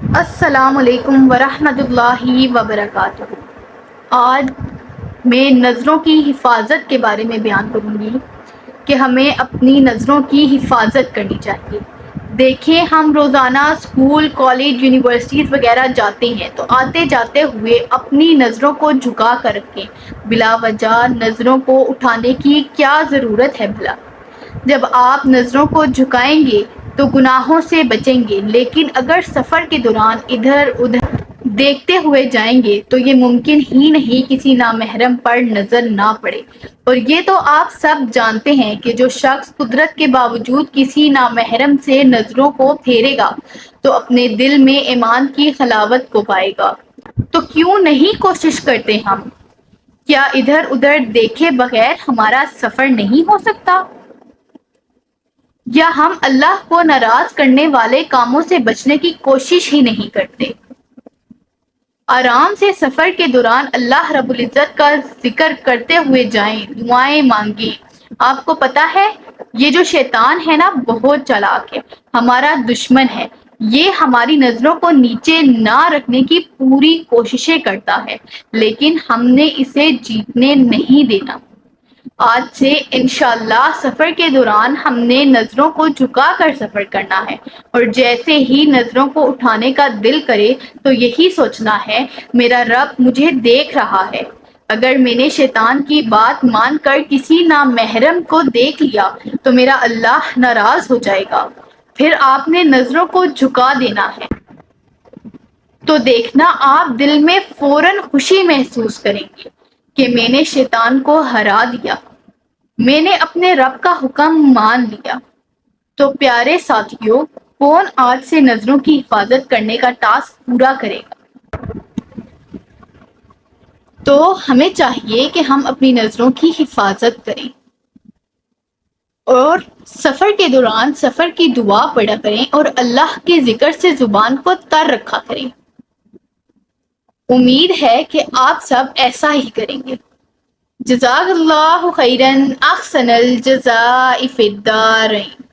السلام علیکم ورحمۃ اللہ وبرکاتہ۔ آج میں نظروں کی حفاظت کے بارے میں بیان کروں گی کہ ہمیں اپنی نظروں کی حفاظت کرنی چاہیے۔ دیکھیں، ہم روزانہ اسکول، کالج، یونیورسٹیز وغیرہ جاتے ہیں تو آتے جاتے ہوئے اپنی نظروں کو جھکا کر رکھیں۔ بلا وجہ نظروں کو اٹھانے کی کیا ضرورت ہے بھلا؟ جب آپ نظروں کو جھکائیں گے تو گناہوں سے بچیں گے، لیکن اگر سفر کے دوران ادھر ادھر دیکھتے ہوئے جائیں گے تو یہ ممکن ہی نہیں کسی نامحرم پر نظر نہ پڑے۔ اور یہ تو آپ سب جانتے ہیں کہ جو شخص قدرت کے باوجود کسی نامحرم سے نظروں کو پھیرے گا تو اپنے دل میں ایمان کی حلاوت کو پائے گا۔ تو کیوں نہیں کوشش کرتے ہم؟ کیا ادھر ادھر دیکھے بغیر ہمارا سفر نہیں ہو سکتا؟ یا ہم اللہ کو ناراض کرنے والے کاموں سے بچنے کی کوشش ہی نہیں کرتے؟ آرام سے سفر کے دوران اللہ رب العزت کا ذکر کرتے ہوئے جائیں، دعائیں مانگیں۔ آپ کو پتا ہے، یہ جو شیطان ہے نا، بہت چالاک ہے، ہمارا دشمن ہے۔ یہ ہماری نظروں کو نیچے نہ رکھنے کی پوری کوششیں کرتا ہے، لیکن ہم نے اسے جیتنے نہیں دینا۔ آج سے انشاءاللہ سفر کے دوران ہم نے نظروں کو جھکا کر سفر کرنا ہے، اور جیسے ہی نظروں کو اٹھانے کا دل کرے تو یہی سوچنا ہے، میرا رب مجھے دیکھ رہا ہے۔ اگر میں نے شیطان کی بات مان کر کسی نامحرم کو دیکھ لیا تو میرا اللہ ناراض ہو جائے گا۔ پھر آپ نے نظروں کو جھکا دینا ہے تو دیکھنا آپ دل میں فوراً خوشی محسوس کریں گے کہ میں نے شیطان کو ہرا دیا، میں نے اپنے رب کا حکم مان لیا۔ تو پیارے ساتھیوں، کون آج سے نظروں کی حفاظت کرنے کا ٹاسک پورا کرے گا؟ تو ہمیں چاہیے کہ ہم اپنی نظروں کی حفاظت کریں اور سفر کے دوران سفر کی دعا پڑھا کریں اور اللہ کے ذکر سے زبان کو تر رکھا کریں۔ امید ہے کہ آپ سب ایسا ہی کریں گے۔ جزاک اللہ خیرن، احسن الجزاء فی الدارین۔